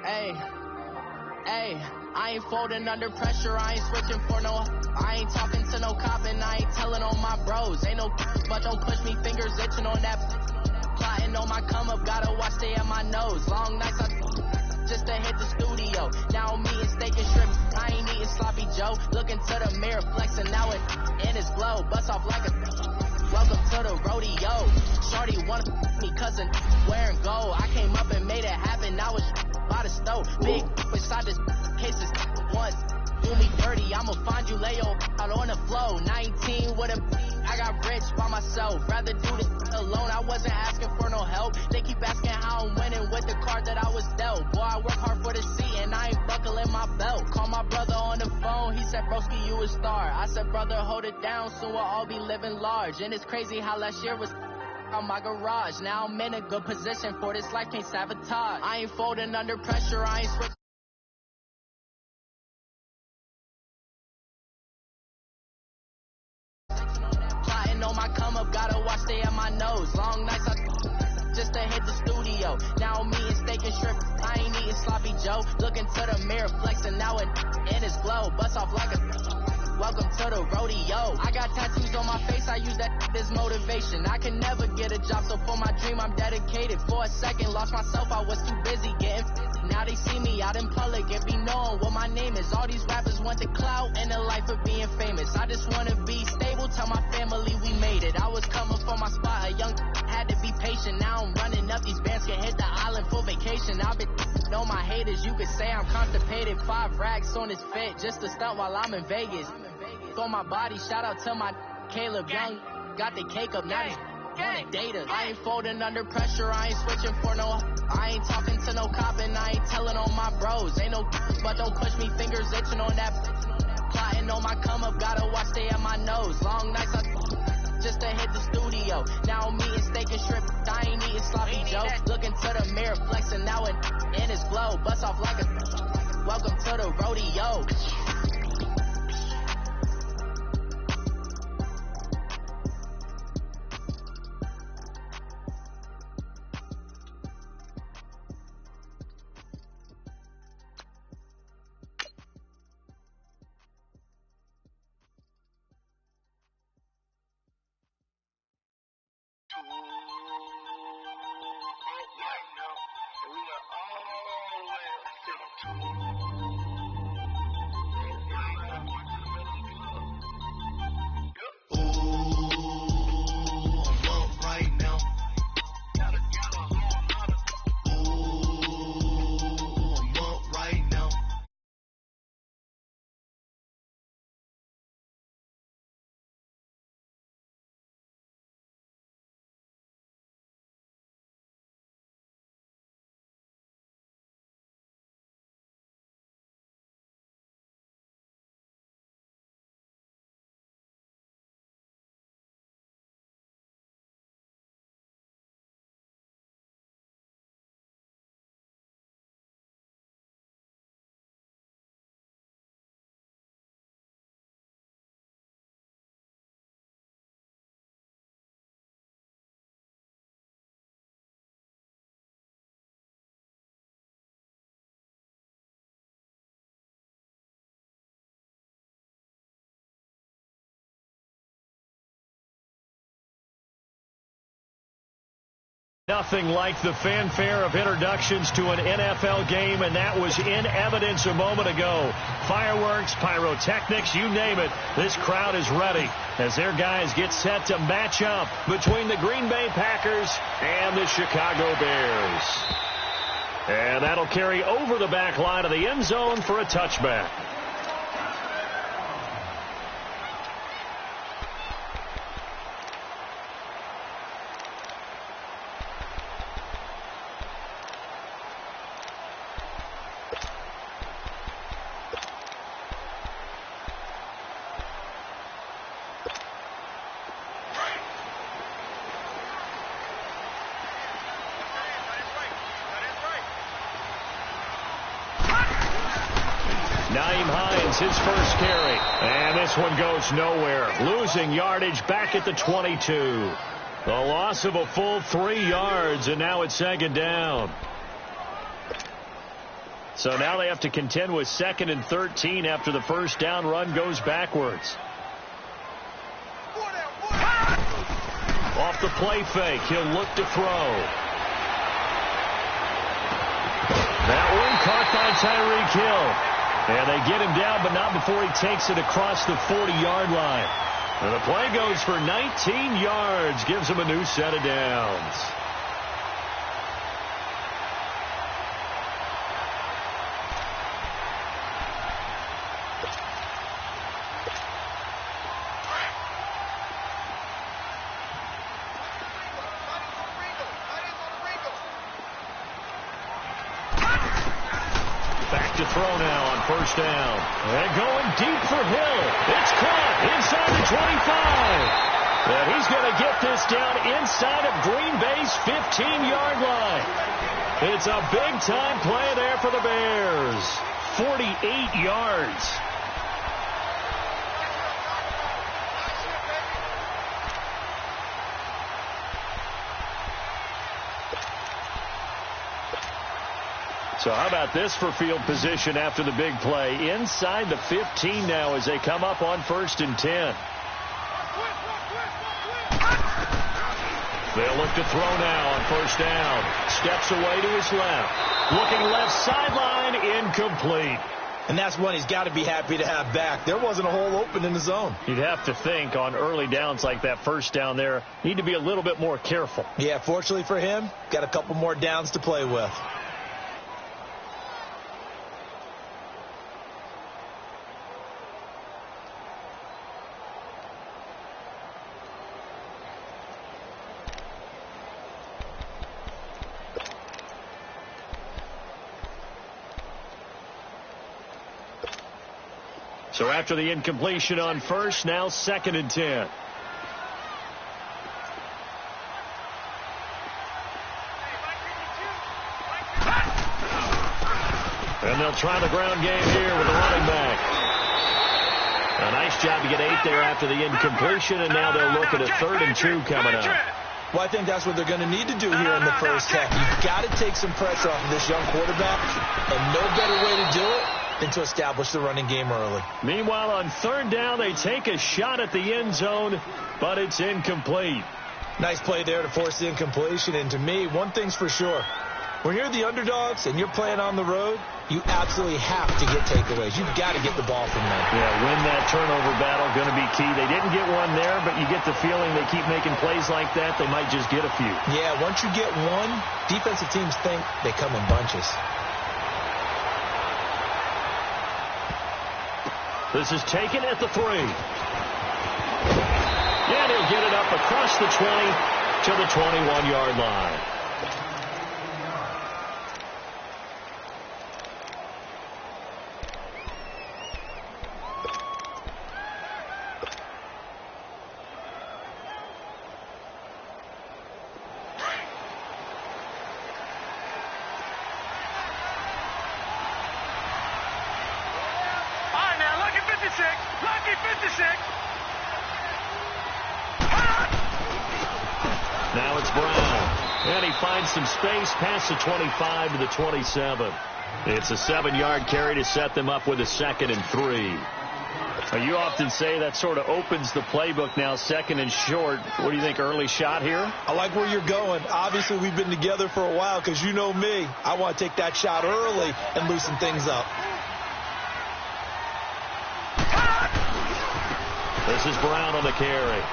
Hey, hey, I ain't folding under pressure, I ain't switching for no. I ain't talking to no cop and I ain't telling on my bros. Ain't no but don't push me, fingers itching on that. Plotting on my come up, gotta watch stay at my nose. Long nights just to hit the studio. Now I'm eating steak and shrimp, I ain't eating sloppy Joe. Looking to the mirror, flexing now it in his glow. Bust off like a welcome to the rodeo. Shorty wanna me cousin wearing gold. I came up and made it happen, I was by the stove. Big inside this cases once. Do me dirty, I'ma find you lay out on the floor. 19 with a I got rich by myself. Rather do this alone, I wasn't asking for no help. They keep asking how I'm winning with the card that I was dealt. Boy, I work hard for the seat and I ain't buckling my belt. Call my brother on the phone, he said, broski, you a star. I said, brother, hold it down, soon we'll all be living large. And it's crazy how last year was on my garage. Now I'm in a good position for this life, can't sabotage. I ain't folding under pressure, I ain't switching. On my come up, gotta watch stay at my nose. Long nights just to hit the studio. Now I'm eating steak and shrimp, I ain't eating sloppy Joe. Looking to the mirror, flexing now it in his glow. Bust off like a welcome to the rodeo. I got tattoos on my face, I use that as motivation. I can never get a job, so for my dream I'm dedicated. For a second, lost myself, I was too busy getting. Now they see me out in public and be knowing what my name is. All these rappers want the clout and the life of being famous. I just wanna be stable, tell my family we made it. I was coming for my spot, a young had to be patient. Now I'm running up, these bands can hit the island for vacation. I've been on my haters, you could say I'm constipated. 5 racks on his fit, just to stunt while I'm in Vegas. For my body, shout out to my Caleb Young. Got the cake up, now he's wanna date us. I ain't folding under pressure, I ain't switching for no. I ain't talking to no cop and I ain't telling on my bros. Ain't no but don't push me, fingers itching on that. Plotting on my come up, gotta watch stay at my nose. Long nights just to hit the studio. Now I'm eating steak and shrimp, I ain't eating sloppy Joe. Looking to the mirror, flexing now it in his glow. Bust off like a welcome to the rodeo. Nothing like the fanfare of introductions to an NFL game, and that was in evidence a moment ago. Fireworks, pyrotechnics, you name it. This crowd is ready as their guys get set to match up between the Green Bay Packers and the Chicago Bears. And that'll carry over the back line of the end zone for a touchback. His first carry, and this one goes nowhere, losing yardage back at the 22. The loss of a full 3 yards, and now it's second down. So now they have to contend with 2nd and 13 after the first down run goes backwards. Off the play fake, he'll look to throw. That one caught by Tyreek Hill. And they get him down, but not before he takes it across the 40-yard line. And the play goes for 19 yards, gives him a new set of downs. To throw now on first down. And going deep for Hill. It's caught inside the 25. And he's going to get this down inside of Green Bay's 15-yard line. It's a big-time play there for the Bears. 48 yards. So how about this for field position after the big play? Inside the 15 now as they come up on 1st and 10. They'll look to throw now on first down. Steps away to his left. Looking left sideline, incomplete. And that's one he's got to be happy to have back. There wasn't a hole open in the zone. You'd have to think on early downs like that first down there, need to be a little bit more careful. Yeah, fortunately for him, got a couple more downs to play with. So after the incompletion on first, now 2nd and 10. And they'll try the ground game here with the running back. A nice job to get 8 there after the incompletion, and now they'll look at a 3rd and 2 coming up. Well, I think that's what they're going to need to do here in the first half. You've got to take some pressure off of this young quarterback, and no better way to do it than to establish the running game early. Meanwhile, on 3rd down, they take a shot at the end zone, but it's incomplete. Nice play there to force the incompletion, and to me, one thing's for sure. When you're the underdogs and you're playing on the road, you absolutely have to get takeaways. You've got to get the ball from them. Yeah, win that turnover battle, going to be key. They didn't get one there, but you get the feeling they keep making plays like that, they might just get a few. Yeah, once you get one, defensive teams think they come in bunches. This is taken at the 3. And he'll get it up across the 20 to the 21-yard line. Now it's Brown. And he finds some space past the 25 to the 27. It's a 7-yard carry to set them up with a 2nd and 3. Now, you often say that sort of opens the playbook now, 2nd and short. What do you think, early shot here? I like where you're going. Obviously, we've been together for a while because you know me. I want to take that shot early and loosen things up. This is Brown on the carry.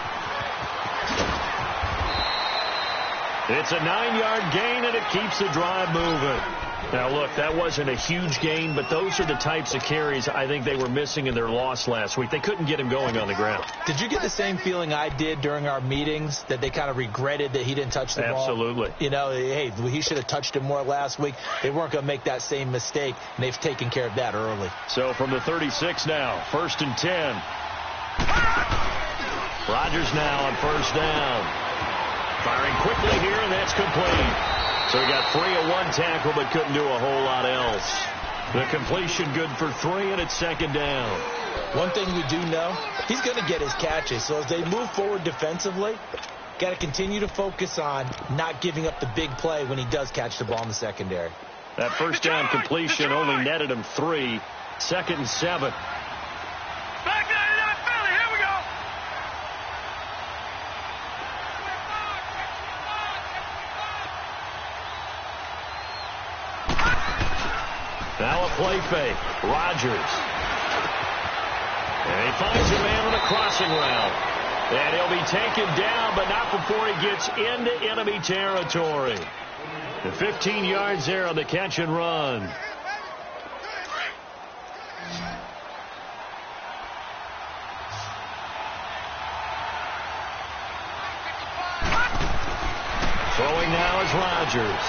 It's a 9-yard gain, and it keeps the drive moving. Now, look, that wasn't a huge gain, but those are the types of carries I think they were missing in their loss last week. They couldn't get him going on the ground. Did you get the same feeling I did during our meetings, that they kind of regretted that he didn't touch the ball? Absolutely. You know, hey, he should have touched it more last week. They weren't going to make that same mistake, and they've taken care of that early. So from the 36 now, 1st and 10. Rodgers now on first down. Firing quickly here, and that's complete. So he got 3 of 1 tackle, but couldn't do a whole lot else. The completion good for 3, and it's 2nd down. One thing we do know, he's going to get his catches. So as they move forward defensively, got to continue to focus on not giving up the big play when he does catch the ball in the secondary. That first down completion only netted him 3. 2nd and 7. Back 99 Philly, here we go. Now a play fake. Rodgers. And he finds a man on a crossing route. And he'll be taken down, but not before he gets into enemy territory. The 15 yards there on the catch and run. Throwing now is Rodgers.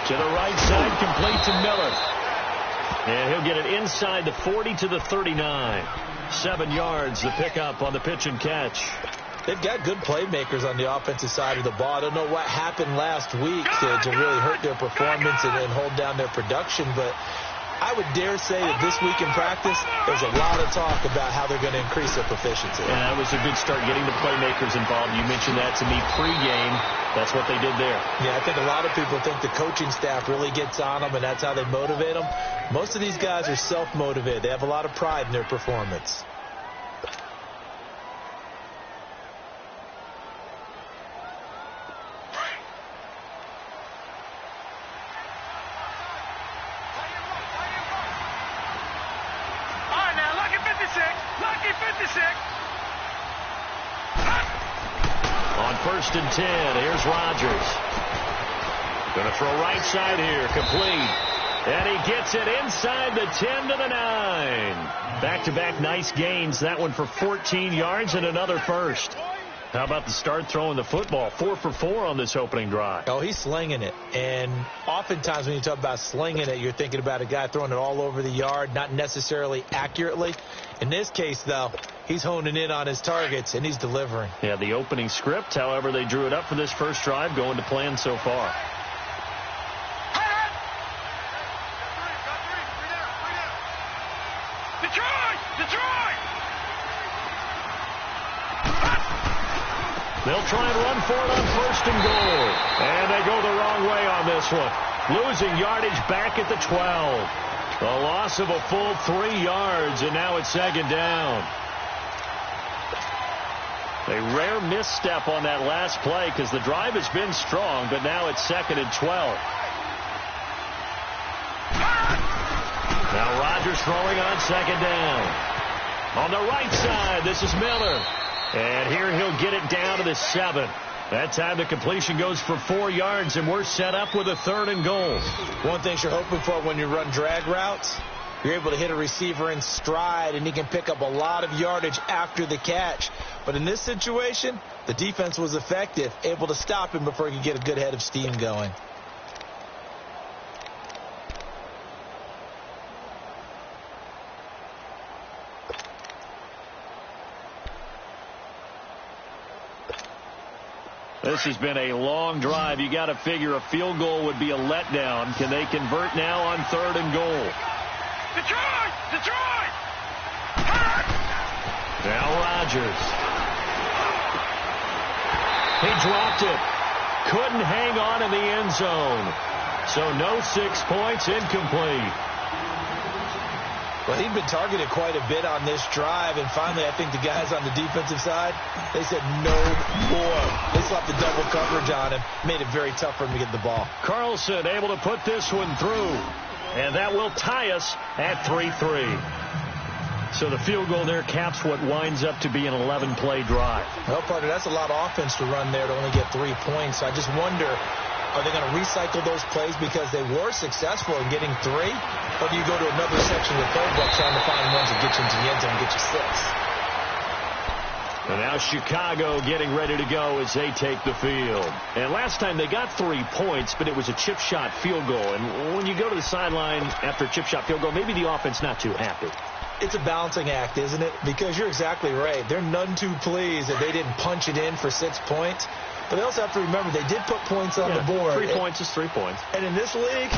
To the right side, complete to Miller. And he'll get it inside the 40 to the 39. 7 yards, the pickup on the pitch and catch. They've got good playmakers on the offensive side of the ball. I don't know what happened last week to really hurt their performance and hold down their production, but I would dare say that this week in practice, there's a lot of talk about how they're going to increase their proficiency. And that was a good start, getting the playmakers involved. You mentioned that to me pregame. That's what they did there. Yeah, I think a lot of people think the coaching staff really gets on them, and that's how they motivate them. Most of these guys are self-motivated. They have a lot of pride in their performance. On 1st and 10, here's Rodgers. Going to throw right side here, complete. And he gets it inside the 10 to the 9. Back-to-back nice gains. That one for 14 yards and another first. How about the start throwing the football? 4 for 4 on this opening drive. Oh, he's slinging it. And oftentimes when you talk about slinging it, you're thinking about a guy throwing it all over the yard, not necessarily accurately. In this case, though, he's honing in on his targets, and he's delivering. Yeah, the opening script, however, they drew it up for this first drive, going to plan so far. They'll try and run for it on 1st and goal. And they go the wrong way on this one. Losing yardage back at the 12. A loss of a full 3 yards, and now it's 2nd down. A rare misstep on that last play because the drive has been strong, but now it's 2nd and 12. Now Rodgers throwing on 2nd down. On the right side, this is Miller. And here he'll get it down to the 7. That time the completion goes for 4 yards, and we're set up with a 3rd and goal. One thing you're hoping for when you run drag routes, you're able to hit a receiver in stride, and he can pick up a lot of yardage after the catch. But in this situation, the defense was effective, able to stop him before he could get a good head of steam going. This has been a long drive. You got to figure a field goal would be a letdown. Can they convert now on 3rd and goal? Detroit! Detroit! Now Rodgers. He dropped it. Couldn't hang on in the end zone. So no 6 points, incomplete. Well, he'd been targeted quite a bit on this drive, and finally I think the guys on the defensive side, they said no more. They slapped the double coverage on him, made it very tough for him to get the ball. Carlson able to put this one through, and that will tie us at 3-3. So the field goal there caps what winds up to be an 11-play drive. Well, partner, that's a lot of offense to run there to only get 3 points. I just wonder, are they going to recycle those plays because they were successful in getting 3? Or do you go to another section of the playbook trying to find ones that get you into the end zone and get you 6? And now Chicago getting ready to go as they take the field. And last time they got 3 points, but it was a chip shot field goal. And when you go to the sideline after a chip shot field goal, maybe the offense not too happy. It's a balancing act, isn't it? Because you're exactly right. They're none too pleased that they didn't punch it in for 6 points. But they also have to remember they did put points on the board. 3 points is 3 points. And in this league,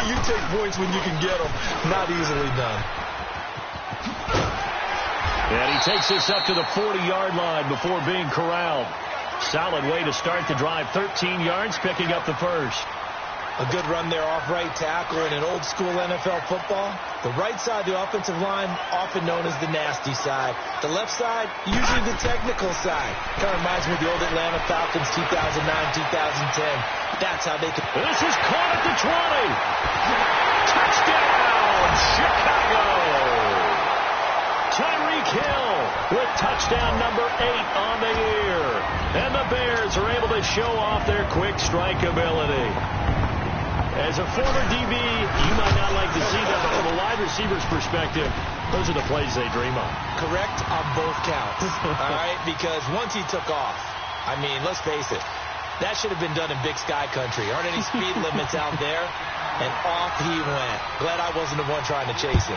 you take points when you can get them. Not easily done. And he takes this up to the 40-yard line before being corralled. Solid way to start the drive. 13 yards, picking up the first. A good run there off right tackle in an old-school NFL football. The right side of the offensive line, often known as the nasty side. The left side, usually the technical side. Kind of reminds me of the old Atlanta Falcons 2009-2010. That's how they could... This is caught at the 20. Touchdown, Chicago. Tyreek Hill with touchdown number 8 on the year. And the Bears are able to show off their quick strike ability. As a former DB, you might not like to see that, but from a wide receiver's perspective, those are the plays they dream of. Correct on both counts, all right? Because once he took off, I mean, let's face it, that should have been done in Big Sky country. Aren't any speed limits out there? And off he went. Glad I wasn't the one trying to chase him.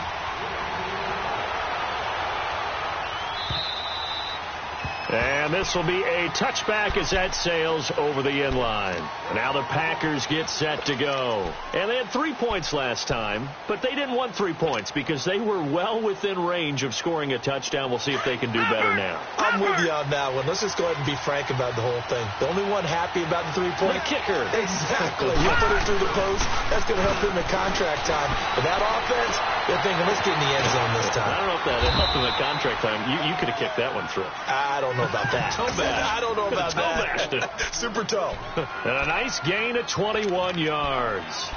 And this will be a touchback as that sails over the end line. Now the Packers get set to go. And they had 3 points last time, but they didn't want 3 points because they were well within range of scoring a touchdown. We'll see if they can do better now. I'm with you on that one. Let's just go ahead and be frank about the whole thing. The only one happy about the 3-point kicker. Exactly. You put it through the post. That's going to help him in contract time. But that offense, they're thinking, let's get in the end zone this time. I don't know if that helped him in contract time. You could have kicked that one through. I don't know about that. I don't know about that. Super toe. And a nice gain of 21 yards.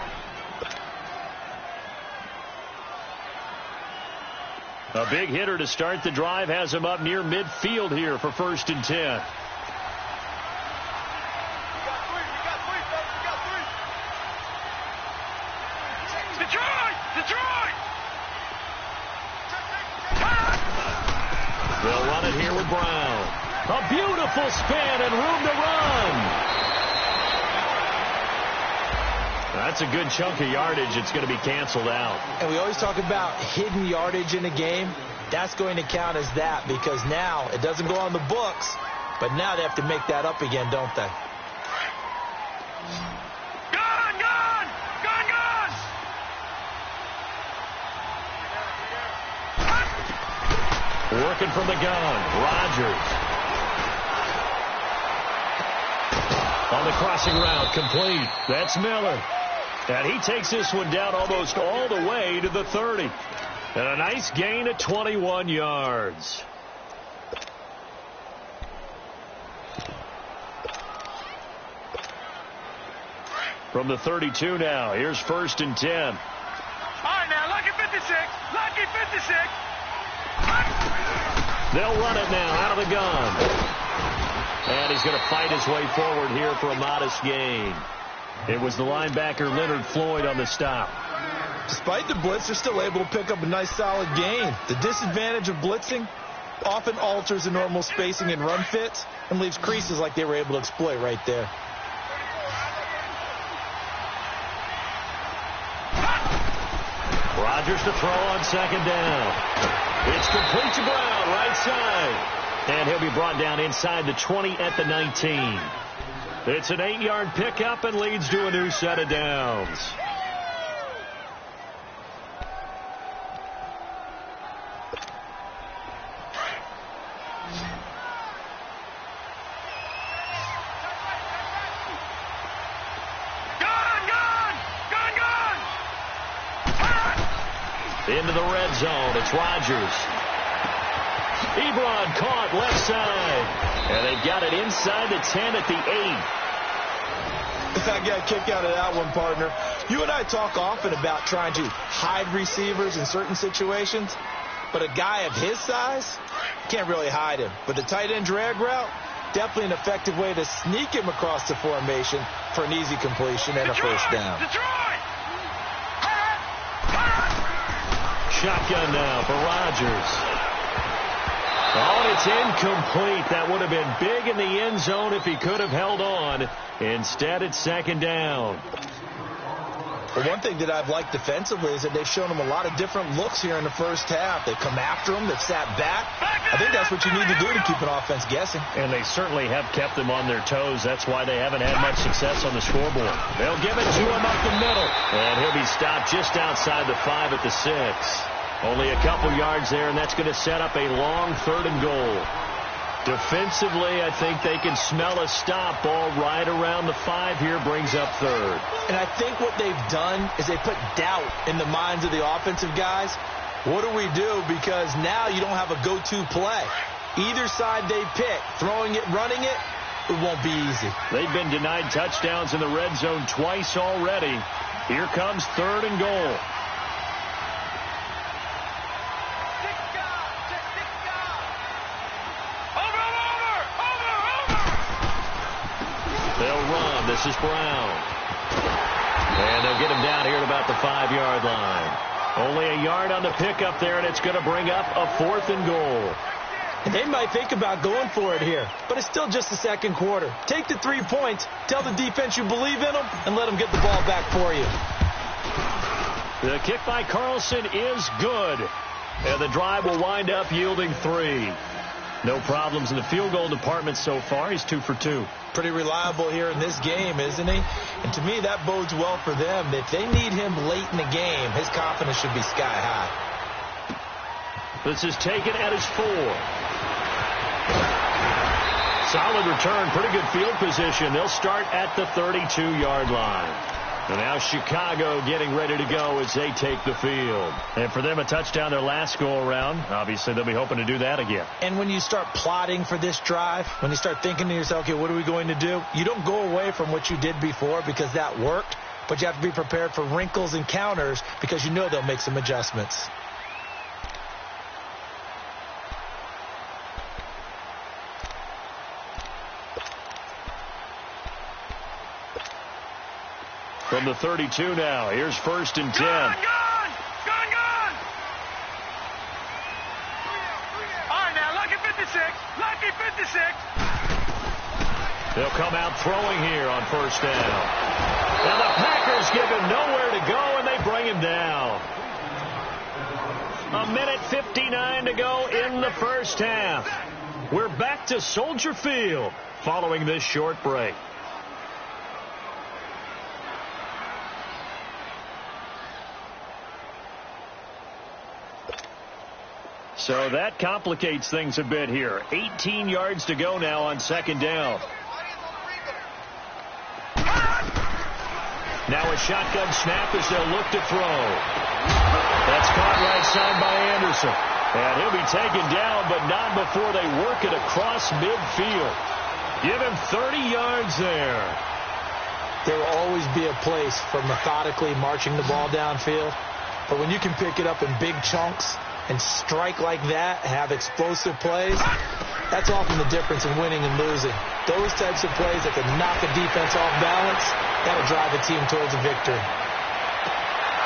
A big hitter to start the drive has him up near midfield here for 1st and 10. They'll run it here with Brown. A beautiful spin and room to run. That's a good chunk of yardage. It's going to be canceled out. And we always talk about hidden yardage in a game. That's going to count as that because now it doesn't go on the books, but now they have to make that up again, don't they? Working from the gun, Rodgers. On the crossing route, complete. That's Miller. And he takes this one down almost all the way to the 30. And a nice gain of 21 yards. From the 32 now, here's 1st and 10. All right, now, lucky 56. Lucky 56. They'll run it now out of the gun. And he's going to fight his way forward here for a modest gain. It was the linebacker Leonard Floyd on the stop. Despite the blitz, they're still able to pick up a nice solid gain. The disadvantage of blitzing often alters the normal spacing and run fits and leaves creases like they were able to exploit right there. Rodgers to throw on 2nd down. It's complete to Brown, right side. And he'll be brought down inside the 20 at the 19. It's an 8-yard pickup and leads to a new set of downs. Into the red zone. It's Rodgers. Ebron caught left side. And they've got it inside the 10 at the 8. I got a kick out of that one, partner. You and I talk often about trying to hide receivers in certain situations, but a guy of his size can't really hide him. But the tight end drag route, definitely an effective way to sneak him across the formation for an easy completion and a first down. Shotgun now for Rodgers. Oh, and it's incomplete. That would have been big in the end zone if he could have held on. Instead, it's 2nd down. Well, one thing that I've liked defensively is that they've shown him a lot of different looks here in the first half. They've come after him. They've sat back. I think that's what you need to do to keep an offense guessing. And they certainly have kept them on their toes. That's why they haven't had much success on the scoreboard. They'll give it to him up the middle. And he'll be stopped just outside the 5 at the 6. Only a couple yards there, and that's going to set up a long 3rd and goal. Defensively, I think they can smell a stop. Ball right around the 5 here, brings up third. And I think what they've done is they put doubt in the minds of the offensive guys. What do we do? Because now you don't have a go-to play. Either side they pick, throwing it, running it, it won't be easy. They've been denied touchdowns in the red zone twice already. Here comes 3rd and goal. They'll run. This is Brown. And they'll get him down here at about the 5-yard line. Only a yard on the pickup there, and it's going to bring up a 4th and goal. And they might think about going for it here, but it's still just the second quarter. Take the 3 points, tell the defense you believe in them, and let them get the ball back for you. The kick by Carlson is good. And the drive will wind up yielding 3. No problems in the field goal department so far. He's 2 for 2. Pretty reliable here in this game, isn't he? And to me, that bodes well for them. If they need him late in the game, his confidence should be sky high. This is taken at his 4. Solid return, pretty good field position. They'll start at the 32-yard line. And now Chicago getting ready to go as they take the field. And for them, a touchdown their last go-around. Obviously, they'll be hoping to do that again. And when you start plotting for this drive, when you start thinking to yourself, okay, what are we going to do? You don't go away from what you did before because that worked, but you have to be prepared for wrinkles and counters because you know they'll make some adjustments. From the 32 now, here's 1st and 10. Gone! All right, now, lucky 56. Lucky 56. They'll come out throwing here on 1st down. And the Packers give him nowhere to go, and they bring him down. 1:59 to go in the first half. We're back to Soldier Field following this short break. So that complicates things a bit here. 18 yards to go now on 2nd down. Now a shotgun snap as they'll look to throw. That's caught right side by Anderson. And he'll be taken down, but not before they work it across midfield. Give him 30 yards there. There will always be a place for methodically marching the ball downfield. But when you can pick it up in big chunks and strike like that, have explosive plays, that's often the difference in winning and losing. Those types of plays that can knock a defense off balance, that'll drive a team towards a victory.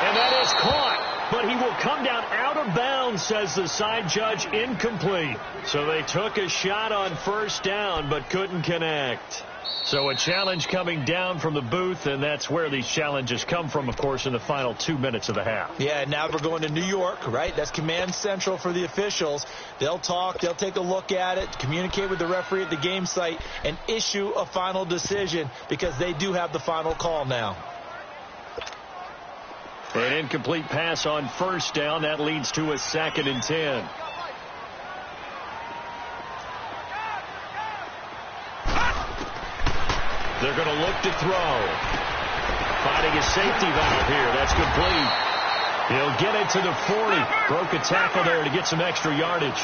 And that is caught, but he will come down out of bounds, says the side judge, incomplete. So they took a shot on 1st down, but couldn't connect. So a challenge coming down from the booth, and that's where these challenges come from, of course, in the final 2 minutes of the half. Yeah, now we're going to New York, right? That's command central for the officials. They'll talk, they'll take a look at it, communicate with the referee at the game site, and issue a final decision because they do have the final call now. An incomplete pass on 1st down. That leads to a 2nd and 10. They're going to look to throw. Finding a safety valve here. That's complete. He'll get it to the 40. Broke a tackle there to get some extra yardage.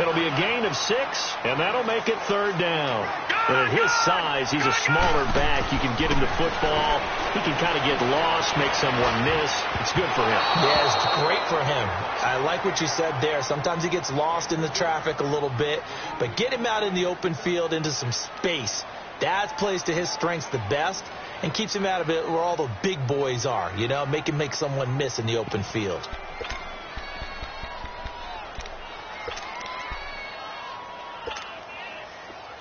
It'll be a gain of 6, and that'll make it 3rd down. And at his size, he's a smaller back. You can get him the football. He can kind of get lost, make someone miss. It's good for him. Yeah, it's great for him. I like what you said there. Sometimes he gets lost in the traffic a little bit, but get him out in the open field into some space. That plays to his strengths the best and keeps him out of it where all the big boys are, you know, make someone miss in the open field.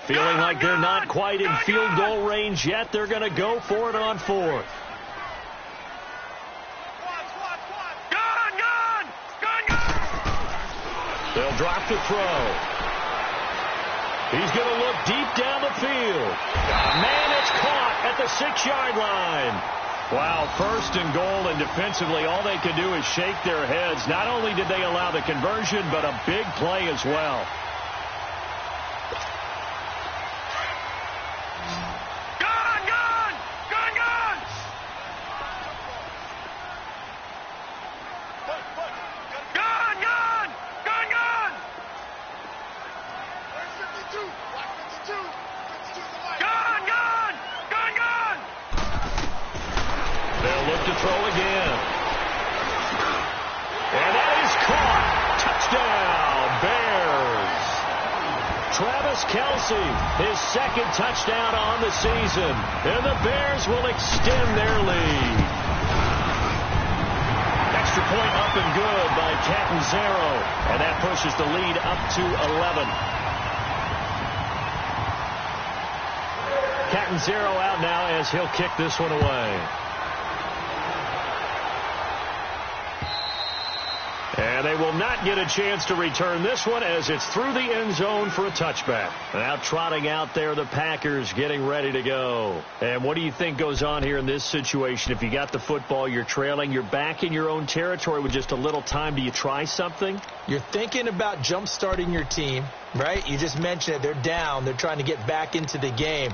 Feeling like they're not quite in field goal range yet. They're going to go for it on 4th. They'll drop the throw. He's going to look deep down the field. Man, it's caught at the 6-yard line. Wow, 1st and goal, and defensively all they could do is shake their heads. Not only did they allow the conversion, but a big play as well. throw again. And that is caught. Touchdown, Bears. Travis Kelce, his second touchdown on the season. And the Bears will extend their lead. Extra point up and good by Catanzaro. And that pushes the lead up to 11. Catanzaro out now as he'll kick this one away. And they will not get a chance to return this one as it's through the end zone for a touchback. Now trotting out there, the Packers getting ready to go. And what do you think goes on here in this situation? If you got the football, you're trailing, you're back in your own territory with just a little time. Do you try something? You're thinking about jump-starting your team, right? You just mentioned it. They're down. They're trying to get back into the game.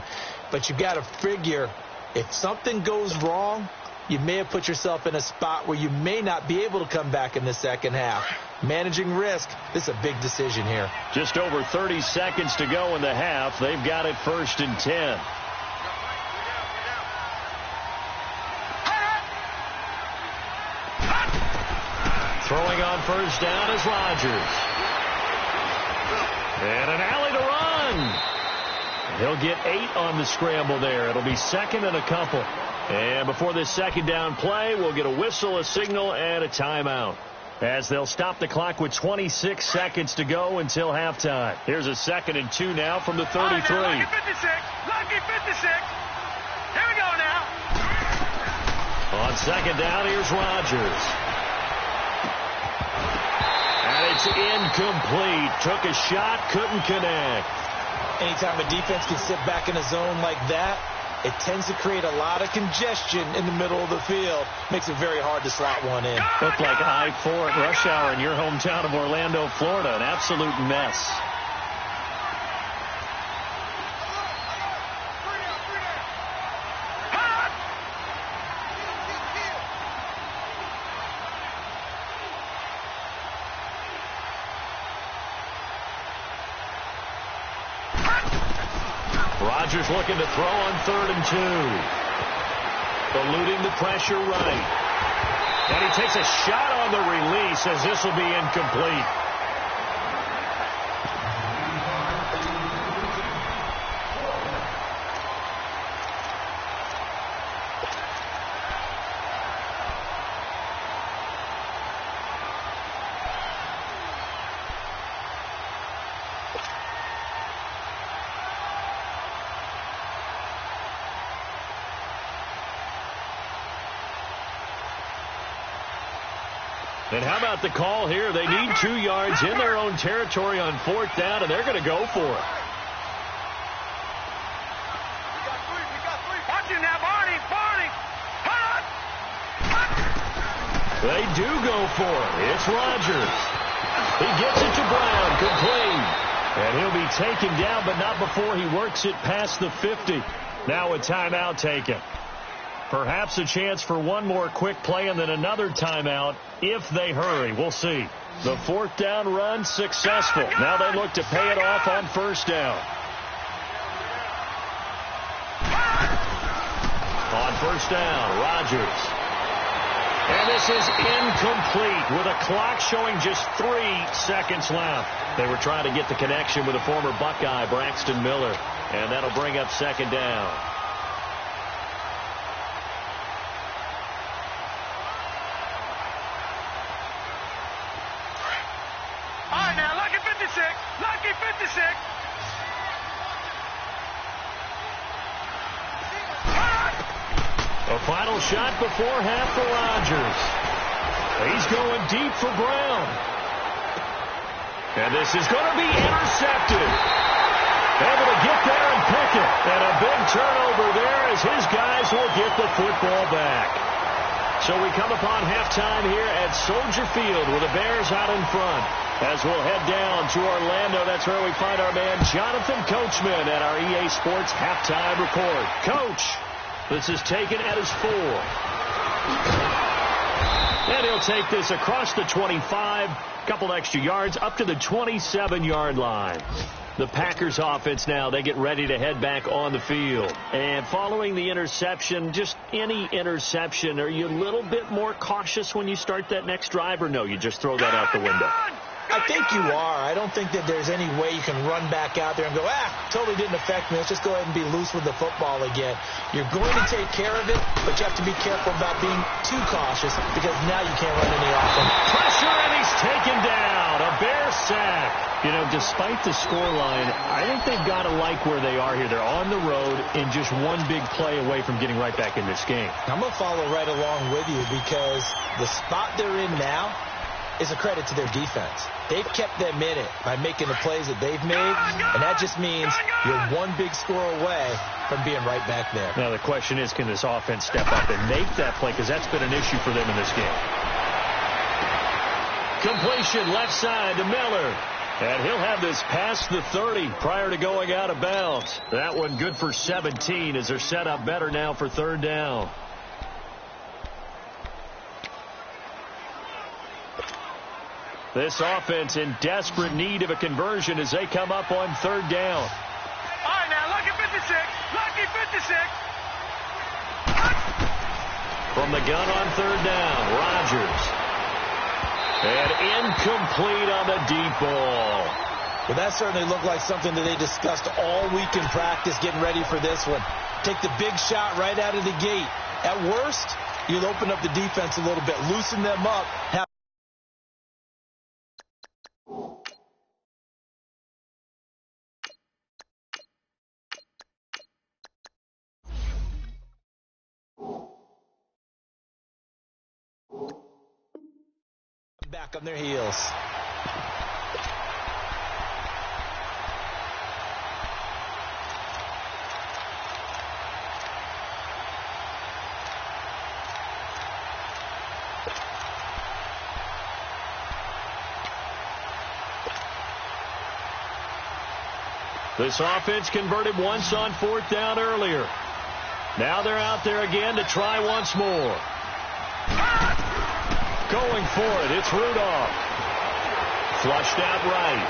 But you've got to figure if something goes wrong, you may have put yourself in a spot where you may not be able to come back in the second half. Managing risk, this is a big decision here. Just over 30 seconds to go in the half. They've got it 1st and 10. Throwing on 1st down is Rodgers. And an alley to run. He'll get 8 on the scramble there. It'll be 2nd and a couple. And before this 2nd down play, we'll get a whistle, a signal, and a timeout, as they'll stop the clock with 26 seconds to go until halftime. Here's a 2nd and 2 now from the 33. Lucky 56. Lucky 56. Here we go now. On 2nd down, here's Rodgers. And it's incomplete. Took a shot, couldn't connect. Anytime a defense can sit back in a zone like that, it tends to create a lot of congestion in the middle of the field. Makes it very hard to slot one in. Looked like I-4 at rush hour in your hometown of Orlando, Florida. An absolute mess. Rodgers looking to throw on 3rd and 2. Eluding the pressure right. And he takes a shot on the release as this will be incomplete. And how about the call here? They need 2 yards in their own territory on 4th down, and they're going to go for it. Watch it now, Barney. Barney. They do go for it. It's Rodgers. He gets it to Brown, complete. And he'll be taken down, but not before he works it past the 50. Now a timeout taken. Perhaps a chance for one more quick play and then another timeout if they hurry. We'll see. The 4th down run successful. Now they look to pay it off on 1st down. On 1st down, Rodgers. And this is incomplete with a clock showing just 3 seconds left. They were trying to get the connection with a former Buckeye, Braxton Miller. And that'll bring up 2nd down. Lucky 56. A final shot before half for Rodgers. He's going deep for Brown. And this is going to be intercepted. Able to get there and pick it. And a big turnover there as his guys will get the football back. So we come upon halftime here at Soldier Field with the Bears out in front. As we'll head down to Orlando, that's where we find our man Jonathan Coachman at our EA Sports halftime report. Coach, this is taken at his 4. And he'll take this across the 25, couple extra yards up to the 27-yard line. The Packers offense now, they get ready to head back on the field. And following the interception, just any interception, are you a little bit more cautious when you start that next drive, or no, you just throw that out the window? I think you are. I don't think that there's any way you can run back out there and go, totally didn't affect me. Let's just go ahead and be loose with the football again. You're going to take care of it, but you have to be careful about being too cautious because now you can't run any offense. Pressure, and he's taken down. A Bear sack. You know, despite the scoreline, I think they've got to like where they are here. They're on the road and just one big play away from getting right back in this game. I'm going to follow right along with you because the spot they're in now is a credit to their defense. They've kept them in it by making the plays that they've made, and that just means you're one big score away from being right back there. Now the question is, can this offense step up and make that play? Because that's been an issue for them in this game. Completion left side to Miller. And he'll have this past the 30 prior to going out of bounds. That one good for 17 as they're set up better now for third down. This offense in desperate need of a conversion as they come up on third down. All right, now, lucky 56. Lucky 56. From the gun on third down, Rodgers. And incomplete on the deep ball. Well, that certainly looked like something that they discussed all week in practice getting ready for this one. Take the big shot right out of the gate. At worst, you'll open up the defense a little bit, loosen them up. Back on their heels. This offense converted once on fourth down earlier. Now they're out there again to try once more. Going for it, it's Rudolph. Flushed out right.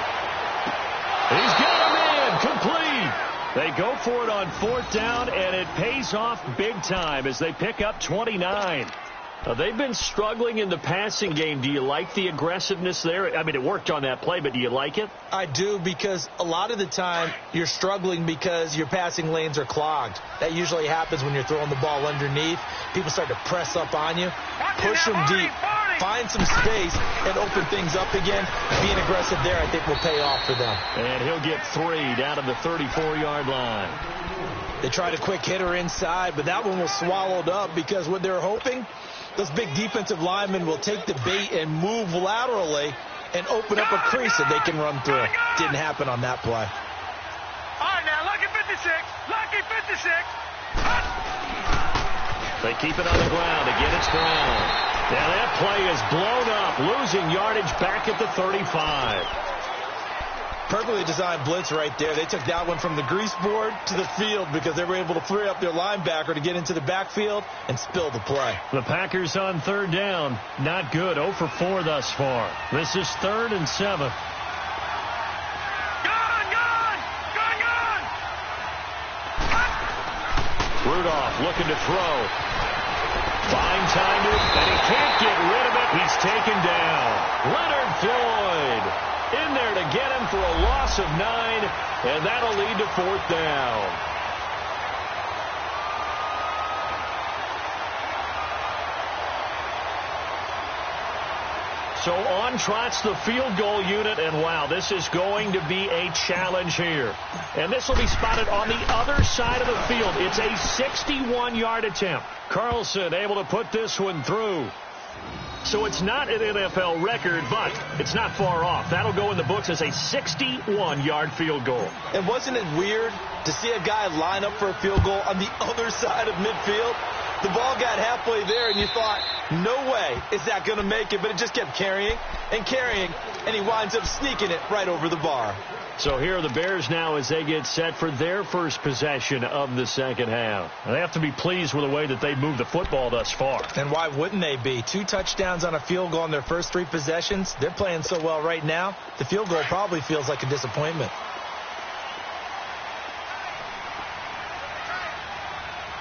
He's got him in, complete. They go for it on fourth down, and it pays off big time as they pick up 29. They've been struggling in the passing game. Do you like the aggressiveness there? I mean, it worked on that play, but do you like it? I do, because a lot of the time you're struggling because your passing lanes are clogged. That usually happens when you're throwing the ball underneath. People start to press up on you, push them deep, find some space, and open things up again. Being aggressive there, I think, will pay off for them. And he'll get 3 down to the 34-yard line. They tried a quick hitter inside, but that one was swallowed up because what they're hoping, those big defensive linemen will take the bait and move laterally and open up a crease that they can run through. Didn't happen on that play. All right, now, lucky 56. Lucky 56. They keep it on the ground. Again, it's Brown. Now that play is blown up, losing yardage back at the 35. Perfectly designed blitz right there. They took that one from the grease board to the field because they were able to free up their linebacker to get into the backfield and spill the play. The Packers on third down. Not good. 0 for 4 thus far. This is 3rd and 7. Rudolph looking to throw. Fine time to, and he can't get rid of it. He's taken down. Leonard Floyd in there to get him for a loss of 9, and that'll lead to 4th down. So on trots the field goal unit, and wow, this is going to be a challenge here. And this will be spotted on the other side of the field. It's a 61-yard attempt. Carlson able to put this one through. So it's not an NFL record, but it's not far off. That'll go in the books as a 61-yard field goal. And wasn't it weird to see a guy line up for a field goal on the other side of midfield? The ball got halfway there, and you thought, no way is that going to make it. But it just kept carrying, and he winds up sneaking it right over the bar. So here are the Bears now as they get set for their first possession of the second half. They have to be pleased with the way that they moved the football thus far. And why wouldn't they be? 2 touchdowns on a field goal in their first 3 possessions. They're playing so well right now, the field goal probably feels like a disappointment.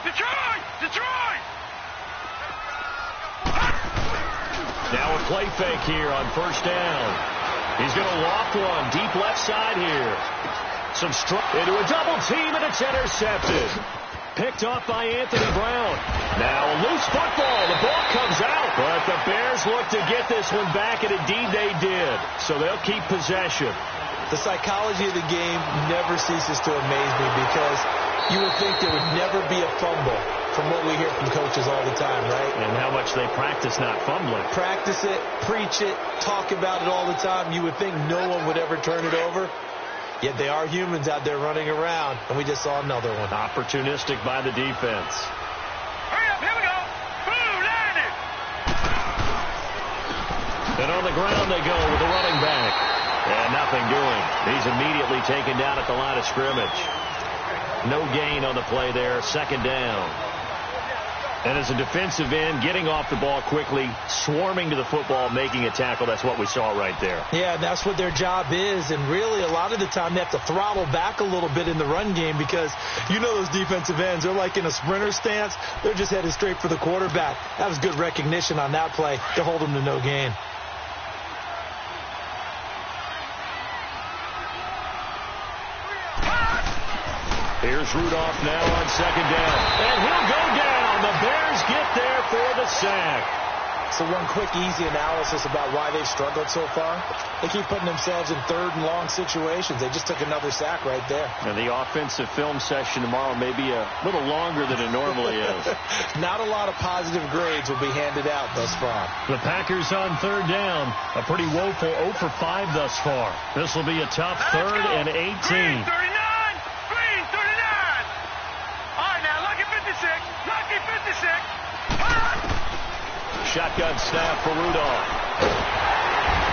Detroit! Detroit! Now a play fake here on first down. He's going to loft one deep left side here. Into a double team, and it's intercepted. Picked off by Anthony Brown. Now a loose football. The ball comes out. But the Bears look to get this one back, and indeed they did. So they'll keep possession. The psychology of the game never ceases to amaze me because you would think there would never be a fumble from what we hear from coaches all the time, right? And how much they practice not fumbling. Practice it, preach it, talk about it all the time. You would think no one would ever turn it over. Yet they are humans out there running around, and we just saw another one. Opportunistic by the defense. Hurry up, here we go. Boom, landed. And on the ground they go with the running back. And nothing doing. He's immediately taken down at the line of scrimmage. No gain on the play there. Second down. And as a defensive end, getting off the ball quickly, swarming to the football, making a tackle, that's what we saw right there. Yeah, that's what their job is. And really, a lot of the time, they have to throttle back a little bit in the run game because you know those defensive ends, they're like in a sprinter stance. They're just headed straight for the quarterback. That was good recognition on that play to hold them to no gain. Here's Rudolph now on second down. And he'll go down. The Bears get there for the sack. So one quick, easy analysis about why they've struggled so far. They keep putting themselves in third and long situations. They just took another sack right there. And the offensive film session tomorrow may be a little longer than it normally is. Not a lot of positive grades will be handed out thus far. The Packers on third down. A pretty woeful 0 for 5 thus far. This will be a tough third and 18. Green 39! Green 39! All right, now, lucky 56. Lucky 56. Shotgun snap for Rudolph.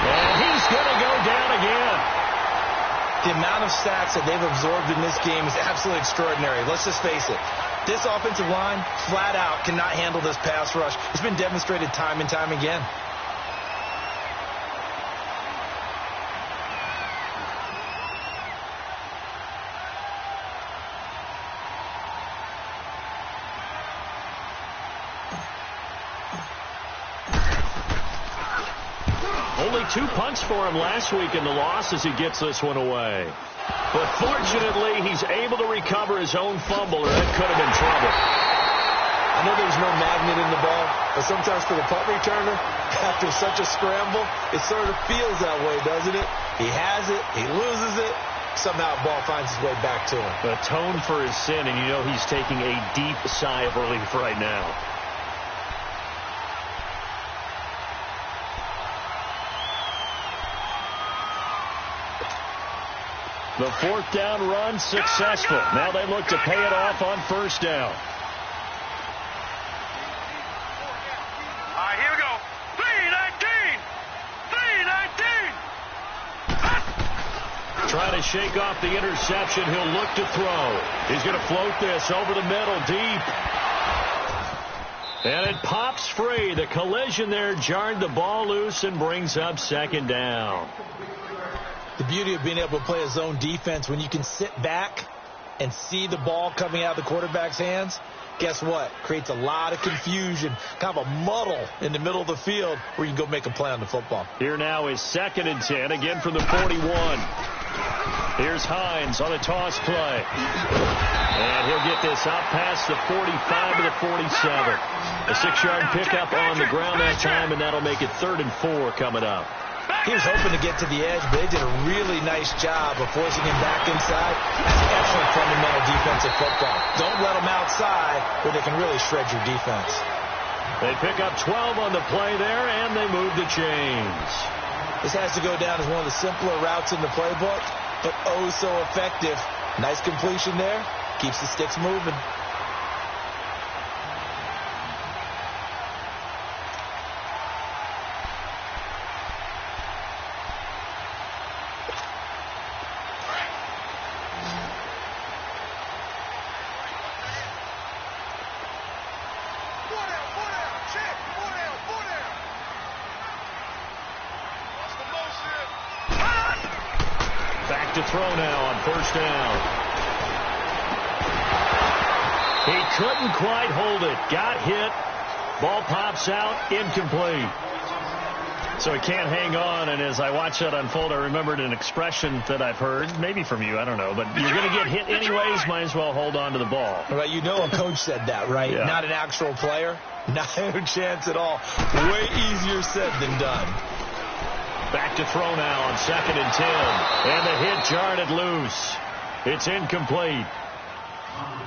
And he's going to go down again. The amount of sacks that they've absorbed in this game is absolutely extraordinary. Let's just face it. This offensive line, flat out, cannot handle this pass rush. It's been demonstrated time and time again. Only 2 punts for him last week in the loss as he gets this one away. But fortunately, he's able to recover his own fumble, or that could have been trouble. I know there's no magnet in the ball, but sometimes for the punt returner, after such a scramble, it sort of feels that way, doesn't it? He has it, he loses it, somehow the ball finds its way back to him. Atone for his sin, and you know he's taking a deep sigh of relief right now. The fourth down run successful. Now they look to pay it off on first down. All right, here we go. 3-19. 3-19. Trying to shake off the interception. He'll look to throw. He's going to float this over the middle, deep. And it pops free. The collision there jarred the ball loose and brings up second down. The beauty of being able to play a zone defense when you can sit back and see the ball coming out of the quarterback's hands, guess what? Creates a lot of confusion, kind of a muddle in the middle of the field where you can go make a play on the football. Here now is 2nd and 10, again from the 41. Here's Hines on a toss play. And he'll get this out past the 45 to the 47. A 6-yard pickup on the ground that time, and that'll make it 3rd and 4 coming up. He was hoping to get to the edge, but they did a really nice job of forcing him back inside. That's excellent fundamental defensive football. Don't let them outside where they can really shred your defense. They pick up 12 on the play there, and they move the chains. This has to go down as one of the simpler routes in the playbook, but oh so effective. Nice completion there. Keeps the sticks moving. Back to throw now on first down. He couldn't quite hold it. Got hit. Ball pops out. Incomplete. So he can't hang on, and as I watch that unfold, I remembered an expression that I've heard, maybe from you, I don't know, but you're going to get hit anyways, might as well hold on to the ball. Well, you know a coach said that, right? Yeah. Not an actual player. Not a chance at all. Way easier said than done. Back to throw now on 2nd and 10. And the hit jarred it loose. It's incomplete.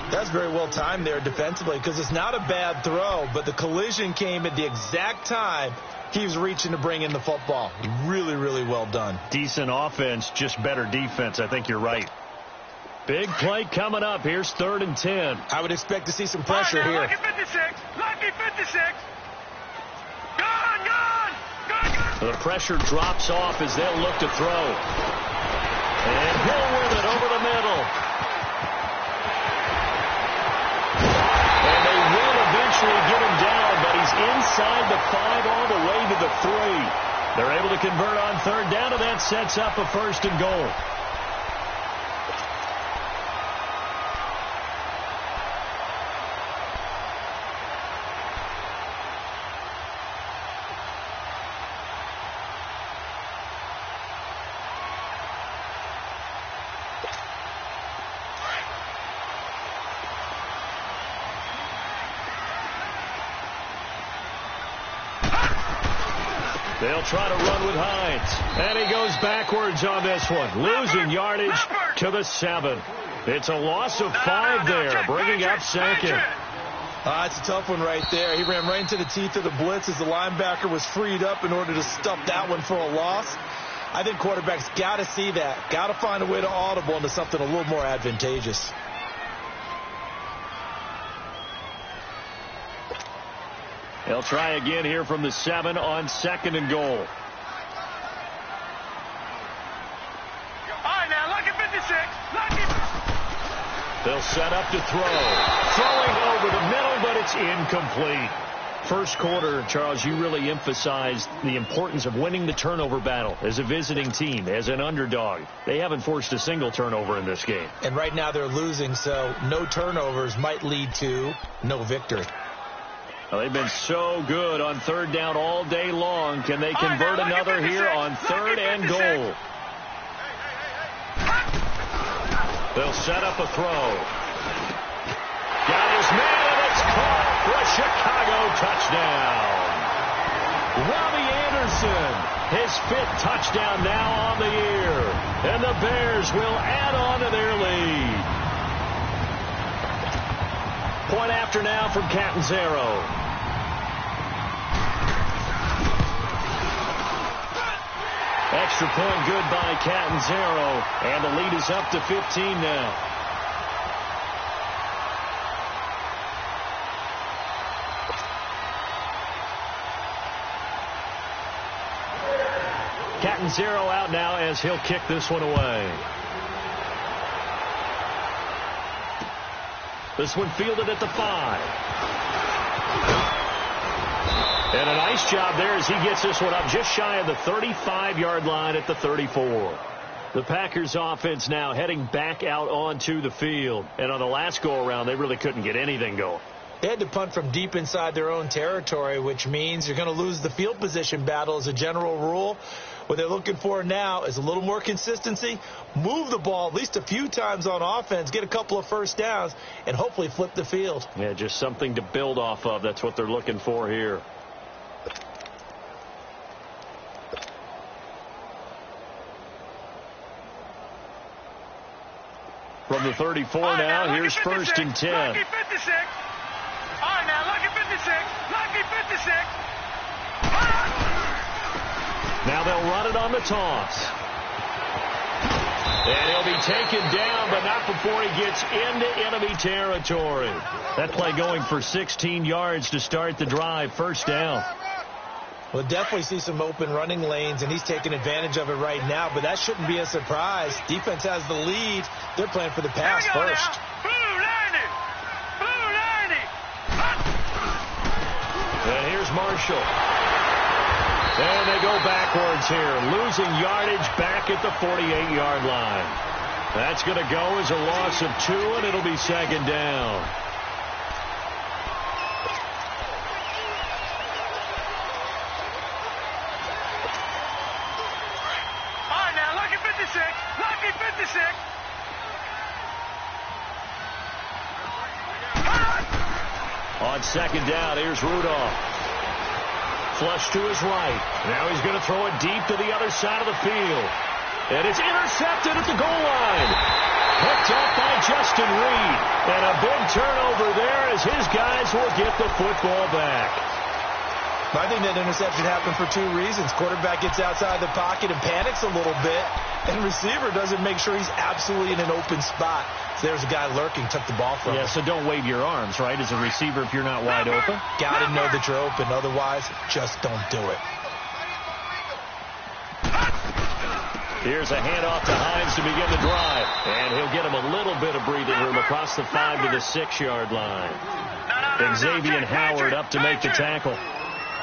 That's very well timed there defensively because it's not a bad throw, but the collision came at the exact time he was reaching to bring in the football. Really, really well done. Decent offense, just better defense. I think you're right. Big play coming up. Here's 3rd and 10. I would expect to see some pressure here. Lucky 56. Lucky 56. Gone. The pressure drops off as they'll look to throw. And Hill with it over the middle. And they will eventually get him down, but he's inside the 5 all the way to the 3. They're able to convert on 3rd down, and that sets up a 1st and goal. They'll try to run with Hines. And he goes backwards on this one. Losing yardage to the 7. It's a loss of 5 there, bringing up 2nd. It's a tough one right there. He ran right into the teeth of the blitz as the linebacker was freed up in order to stuff that one for a loss. I think quarterbacks got to see that. Got to find a way to audible into something a little more advantageous. They'll try again here from the 7 on 2nd and goal. All right, now, lucky 56. Lucky. They'll set up to throw. Throwing over the middle, but it's incomplete. First quarter, Charles, you really emphasized the importance of winning the turnover battle as a visiting team, as an underdog. They haven't forced a single turnover in this game. And right now they're losing, so no turnovers might lead to no victory. Well, they've been so good on 3rd down all day long. Can they convert another here on 3rd and goal? They'll set up a throw. Got his man, and it's caught for a Chicago touchdown. Robbie Anderson, his 5th touchdown now on the year. And the Bears will add on to their lead. Point after now from Catanzaro. Extra point good by Catanzaro, and the lead is up to 15 now. Catanzaro out now as he'll kick this one away. This one fielded at the 5. And a nice job there as he gets this one up just shy of the 35-yard line at the 34. The Packers offense now heading back out onto the field. And on the last go-around, they really couldn't get anything going. They had to punt from deep inside their own territory, which means you're going to lose the field position battle as a general rule. What they're looking for now is a little more consistency, move the ball at least a few times on offense, get a couple of first downs, and hopefully flip the field. Yeah, just something to build off of. That's what they're looking for here. From the 34 now, here's 1st and 10. Lucky 56. All right, now, lucky 56. Lucky 56. Now they'll run it on the toss. And he'll be taken down, but not before he gets into enemy territory. That play going for 16 yards to start the drive. 1st down. We'll definitely see some open running lanes, and he's taking advantage of it right now, but that shouldn't be a surprise. Defense has the lead. They're playing for the pass first. Blue 90. Blue 90. And here's Marshall. And they go backwards here, losing yardage back at the 48-yard line. That's going to go as a loss of 2, and it'll be 2nd down. On second down, here's Rudolph. Flush to his right. Now he's going to throw it deep to the other side of the field. And it's intercepted at the goal line. Picked off by Justin Reed. And a big turnover there as his guys will get the football back. I think that interception happened for two reasons. Quarterback gets outside the pocket and panics a little bit, and receiver doesn't make sure he's absolutely in an open spot. So there's a guy lurking, took the ball from him. Yeah, so don't wave your arms, right, as a receiver if you're not wide open. Got to know that you're open. Otherwise, just don't do it. Here's a handoff to Hines to begin the drive. And he'll get him a little bit of breathing room across the 5 to the 6-yard line. Xavier Howard up to make the tackle.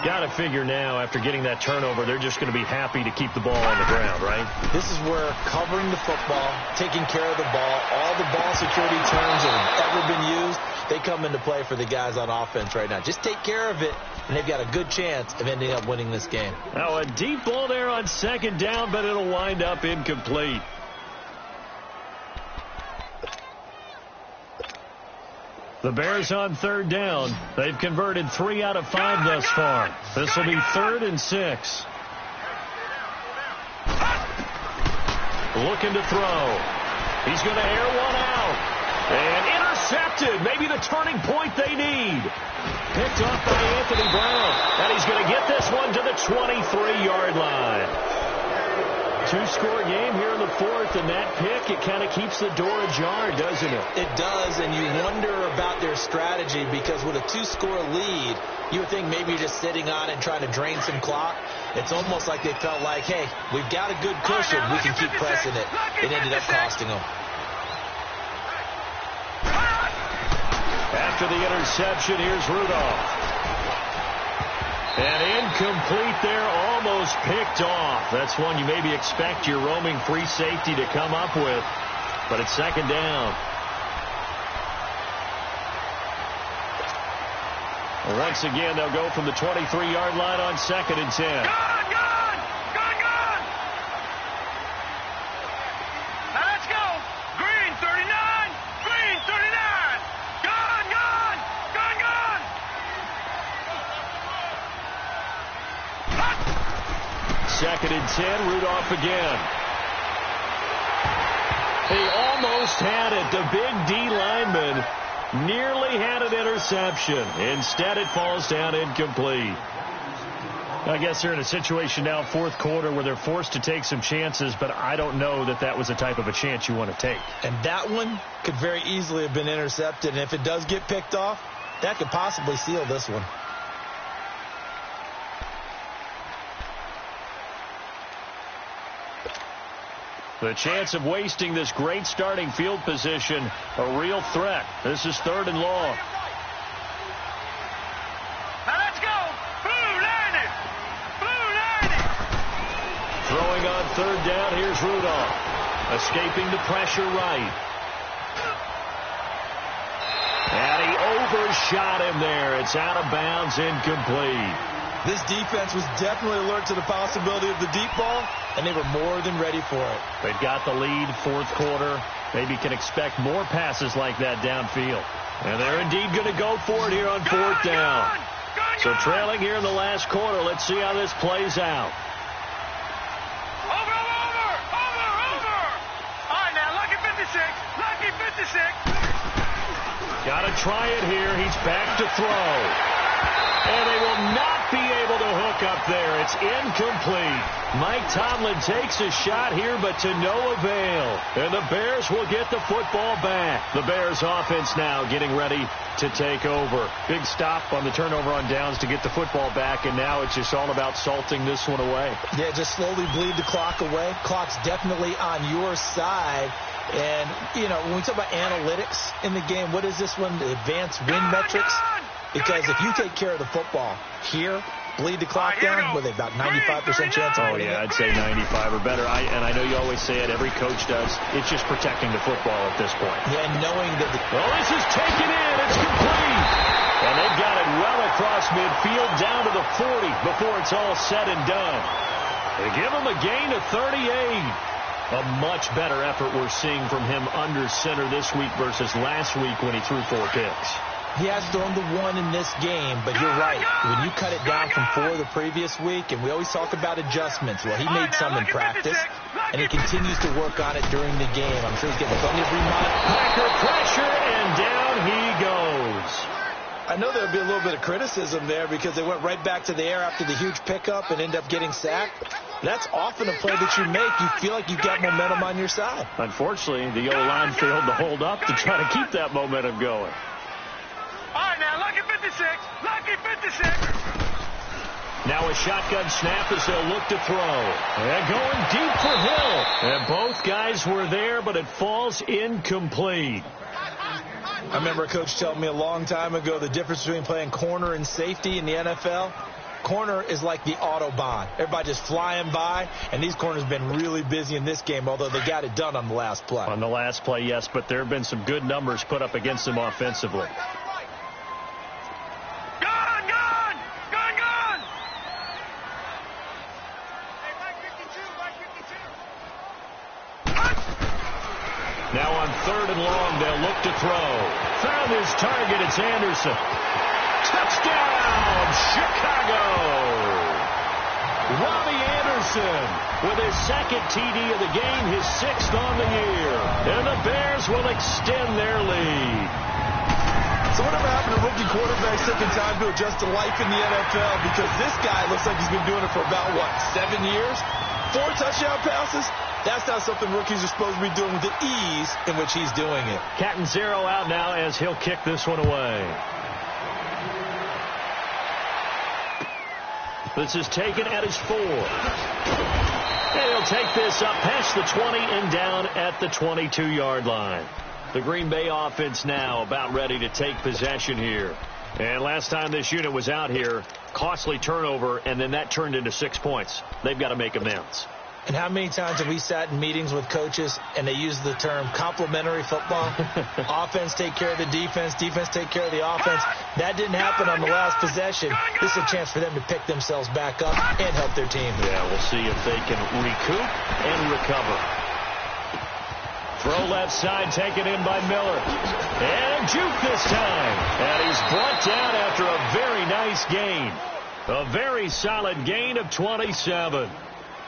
Got to figure now, after getting that turnover, they're just going to be happy to keep the ball on the ground, right? This is where covering the football, taking care of the ball, all the ball security terms that have ever been used, they come into play for the guys on offense right now. Just take care of it, and they've got a good chance of ending up winning this game. Now, a deep ball there on second down, but it'll wind up incomplete. The Bears on third down. They've converted 3 out of 5 thus far. This will be 3rd and 6. Looking to throw. He's going to air one out. And intercepted. Maybe the turning point they need. Picked off by Anthony Brown. And he's going to get this one to the 23-yard line. 2-score game here in the 4th, and that pick, it kind of keeps the door ajar, doesn't it? It does, and you wonder about their strategy, because with a 2-score lead, you would think maybe you're just sitting on it and trying to drain some clock. It's almost like they felt like, hey, we've got a good cushion. We can keep pressing it. It ended up costing them. After the interception, here's Rudolph. And incomplete there, almost picked off. That's one you maybe expect your roaming free safety to come up with. But it's second down. Once again, they'll go from the 23-yard line on 2nd and 10. Gone! Now let's go. Green 39. Green 39. Gone! 2nd and 10, Rudolph again. He almost had it. The big D lineman nearly had an interception. Instead, it falls down incomplete. I guess they're in a situation now, 4th quarter, where they're forced to take some chances, but I don't know that that was the type of a chance you want to take. And that one could very easily have been intercepted. And if it does get picked off, that could possibly seal this one. The chance of wasting this great starting field position, a real threat. This is 3rd and long. Now let's go. Blue line it. Throwing on 3rd down, here's Rudolph. Escaping the pressure right. And he overshot him there. It's out of bounds, incomplete. This defense was definitely alert to the possibility of the deep ball, and they were more than ready for it. They've got the lead, 4th quarter. Maybe can expect more passes like that downfield. And they're indeed going to go for it here on 4th down. So trailing here in the last quarter. Let's see how this plays out. Over. All right, now, lucky 56. Got to try it here. He's back to throw. And they will not be able to hook up there. It's incomplete. Mike Tomlin takes a shot here, but to no avail. And the Bears will get the football back. The Bears offense now getting ready to take over. Big stop on the turnover on downs to get the football back, and now it's just all about salting this one away. Yeah, just slowly bleed the clock away. Clock's definitely on your side. And, you know, when we talk about analytics in the game, what is this one? The advanced win metrics? Because if you take care of the football here, bleed the clock down, with about 95% chance of winning. Oh, yeah, I'd say 95 or better. And I know you always say it, every coach does. It's just protecting the football at this point. Yeah, knowing that this is taken in. It's complete. And they've got it well across midfield down to the 40 before it's all said and done. They give him a gain of 38. A much better effort we're seeing from him under center this week versus last week when he threw 4 picks. He has thrown the one in this game, but you're right. When you cut it down from 4 the previous week, and we always talk about adjustments, well, he made some in practice, and he continues to work on it during the game. I'm sure he's getting plenty of Packer pressure, and down he goes. I know there would be a little bit of criticism there because they went right back to the air after the huge pickup and end up getting sacked. That's often a play that you make. You feel like you've got momentum on your side. Unfortunately, the O-line failed to hold up to try to keep that momentum going. All right, now, lucky 56. Lucky 56. Now a shotgun snap as they'll look to throw. And going deep for Hill. And both guys were there, but it falls incomplete. I remember a coach telling me a long time ago the difference between playing corner and safety in the NFL. Corner is like the Autobahn. Everybody just flying by, and these corners have been really busy in this game, although they got it done on the last play. On the last play, yes, but there have been some good numbers put up against them offensively. Now on 3rd and long, they'll look to throw. Found his target. It's Anderson. Touchdown, Chicago! Robbie Anderson with his 2nd TD of the game, his 6th on the year. And the Bears will extend their lead. So whatever happened to rookie quarterbacks taking time to adjust to life in the NFL? Because this guy looks like he's been doing it for about, 7 years? 4 touchdown passes? That's not something rookies are supposed to be doing with the ease in which he's doing it. Cat and zero out now as he'll kick this one away. This is taken at his 4. And he'll take this up past the 20 and down at the 22-yard line. The Green Bay offense now about ready to take possession here. And last time this unit was out here, costly turnover, and then that turned into 6 points. They've got to make amends. And how many times have we sat in meetings with coaches and they use the term complementary football? Offense take care of the defense, defense take care of the offense. That didn't happen on the last possession. This is a chance for them to pick themselves back up and help their team. Yeah, we'll see if they can recoup and recover. Throw left side, taken in by Miller. And juke this time. And he's brought down after a very nice gain. A very solid gain of 27.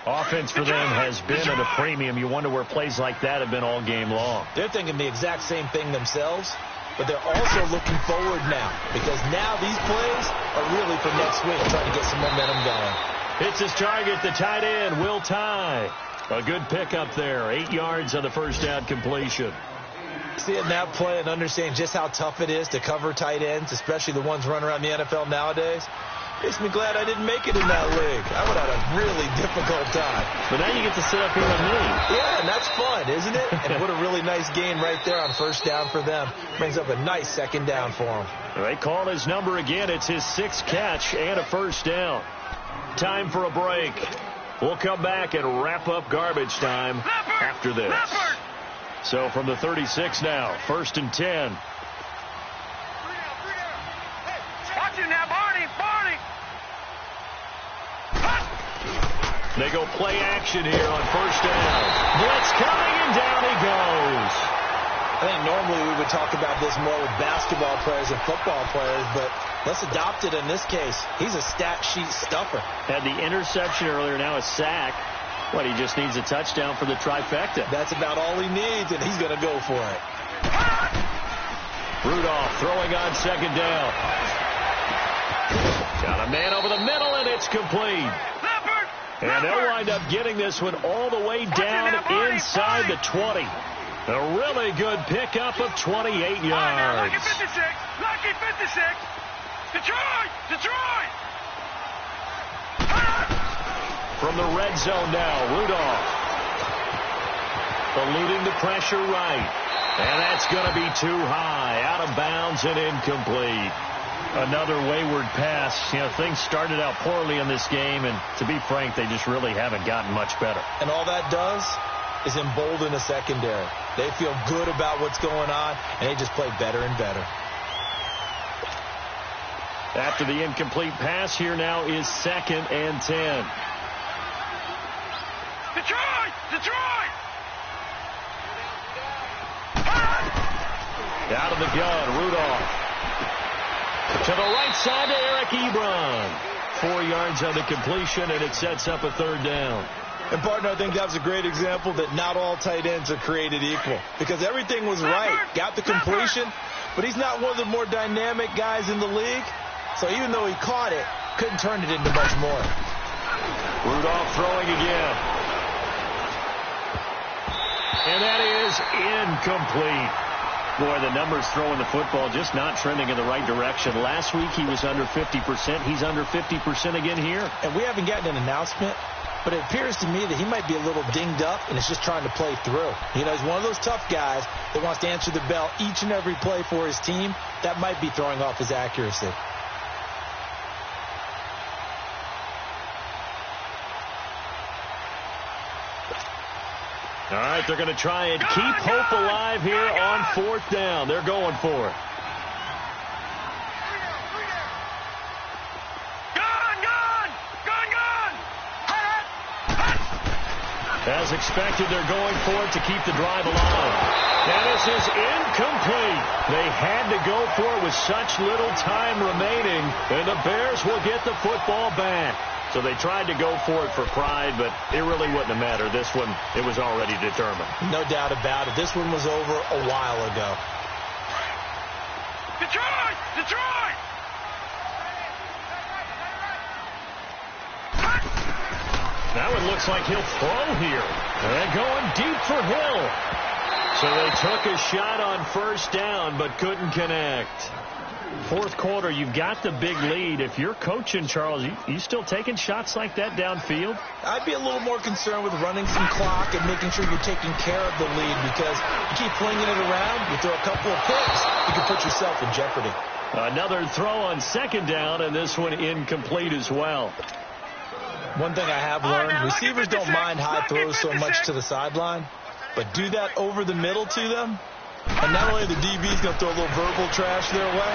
Offense for them has been at a premium. You wonder where plays like that have been all game long. They're thinking the exact same thing themselves, but they're also looking forward now because now these plays are really for next week, trying to get some momentum going. Hits his target, the tight end, Will Tye. A good pickup there, 8 yards on the first down completion. Seeing that play and understanding just how tough it is to cover tight ends, especially the ones running around the NFL nowadays, makes me glad I didn't make it in that league. I would have had a really difficult time. But now you get to sit up here with me. Yeah, and that's fun, isn't it? And what a really nice gain right there on first down for them. Brings up a nice 2nd down for them. They call his number again. It's his 6th catch and a first down. Time for a break. We'll come back and wrap up garbage time after this. So from the 36 now, 1st and 10. Watch it now, Barney. They go play action here on first down. Blitz coming, and down he goes. I think normally we would talk about this more with basketball players and football players, but let's adopt it in this case. He's a stat sheet stuffer. Had the interception earlier, now a sack. What, he just needs a touchdown for the trifecta. That's about all he needs, and he's going to go for it. Rudolph throwing on 2nd down. Got a man over the middle, and it's complete. And they'll wind up getting this one all the way down inside the 20. A really good pickup of 28 yards. Lucky 56. Lucky 56. Detroit. From the red zone now, Rudolph. Eluding the pressure right. And that's going to be too high. Out of bounds and incomplete. Another wayward pass. You know, things started out poorly in this game, and to be frank, they just really haven't gotten much better. And all that does is embolden the secondary. They feel good about what's going on, and they just play better and better. After the incomplete pass, here now is 2nd and 10. Detroit! Out of the gun, Rudolph. To the right side to Eric Ebron. 4 yards on the completion, and it sets up a third down. And, partner, I think that was a great example that not all tight ends are created equal, because everything was right. Got the completion, but he's not one of the more dynamic guys in the league. So even though he caught it, couldn't turn it into much more. Rudolph throwing again. And that is incomplete. Boy, the numbers throwing the football just not trending in the right direction. Last week he was under 50%. He's under 50% again here. And we haven't gotten an announcement, but it appears to me that he might be a little dinged up and is just trying to play through. You know, he's one of those tough guys that wants to answer the bell each and every play for his team. That might be throwing off his accuracy. All right, they're going to try and keep hope alive here on 4th down. They're going for it. As expected, they're going for it to keep the drive alive. And this is incomplete. They had to go for it with such little time remaining, and the Bears will get the football back. So they tried to go for it for pride, but it really wouldn't have mattered. This one, it was already determined. No doubt about it. This one was over a while ago. Detroit! Detroit! That one looks like he'll throw here. They're going deep for Hill. So they took a shot on 1st down, but couldn't connect. 4th quarter, you've got the big lead. If you're coaching, Charles, you still taking shots like that downfield? I'd be a little more concerned with running some clock and making sure you're taking care of the lead, because you keep flinging it around, you throw a couple of picks, you can put yourself in jeopardy. Another throw on 2nd down, and this one incomplete as well. One thing I have learned, receivers don't mind high throws so much to the sideline, but do that over the middle to them, and not only the DB's going to throw a little verbal trash their way,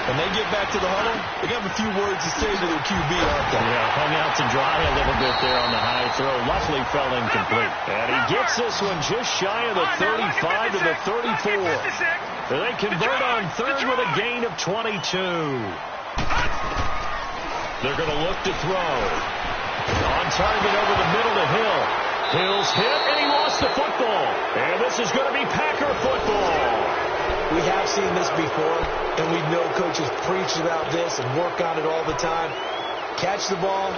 when they get back to the huddle, they have a few words to say to their QB, aren't they? Yeah, hung out to dry a little bit there on the high throw. Luckily fell incomplete. And he gets this one just shy of the 35 to the 34. They convert on 3rd with a gain of 22. They're going to look to throw. On target over the middle to Hill. Hill's hit, and he lost the football. And this is going to be Packer football. We have seen this before, and we know coaches preach about this and work on it all the time. Catch the ball.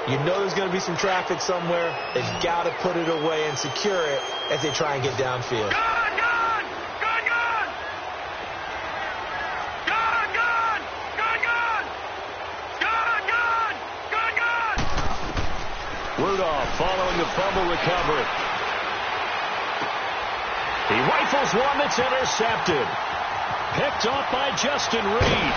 You know there's going to be some traffic somewhere. They've got to put it away and secure it as they try and get downfield. Gone! Gone! Gone! Gone! Gone! Gone! Gone! Gone! Gone! Gone! Gone! Gone! Rudolph following the fumble recovery. He rifles one that's intercepted. Picked off by Justin Reed.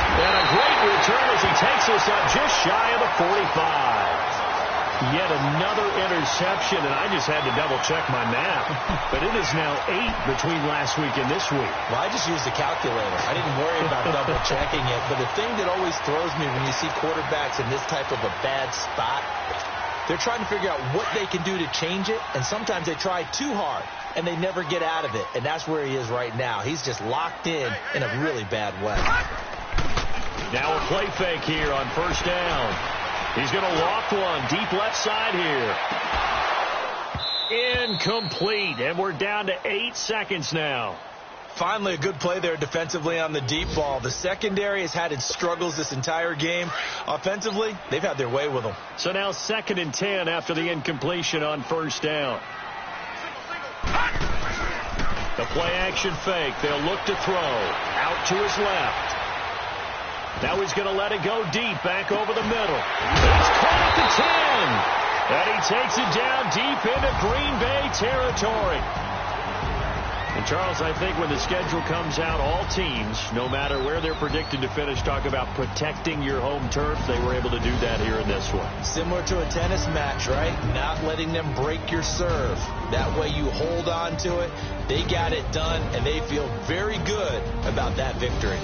And a great return as he takes us up just shy of the 45. Yet another interception, and I just had to double-check my math. But it is now 8 between last week and this week. Well, I just used a calculator. I didn't worry about double-checking it. But the thing that always throws me when you see quarterbacks in this type of a bad spot, they're trying to figure out what they can do to change it, and sometimes they try too hard, and they never get out of it. And that's where he is right now. He's just locked in a really bad way. Now a play fake here on 1st down. He's going to loft one deep left side here. Incomplete, and we're down to 8 seconds now. Finally, a good play there defensively on the deep ball. The secondary has had its struggles this entire game. Offensively, they've had their way with them. So now 2nd and 10 after the incompletion on 1st down. The play action fake. They'll look to throw. Out to his left. Now he's going to let it go deep back over the middle. He's caught at the 10. And he takes it down deep into Green Bay territory. And, Charles, I think when the schedule comes out, all teams, no matter where they're predicted to finish, talk about protecting your home turf. They were able to do that here in this one. Similar to a tennis match, right? Not letting them break your serve. That way you hold on to it. They got it done, and they feel very good about that victory.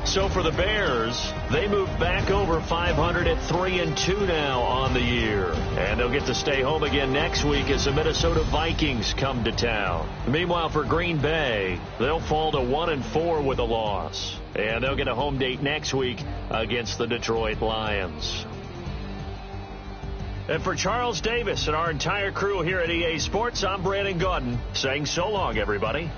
So for the Bears, they move back over 500 at 3-2 now on the year. And they'll get to stay home again next week as the Minnesota Vikings come to town. Meanwhile, for Green Bay, they'll fall to 1-4 with a loss. And they'll get a home date next week against the Detroit Lions. And for Charles Davis and our entire crew here at EA Sports, I'm Brandon Gaudin saying so long, everybody.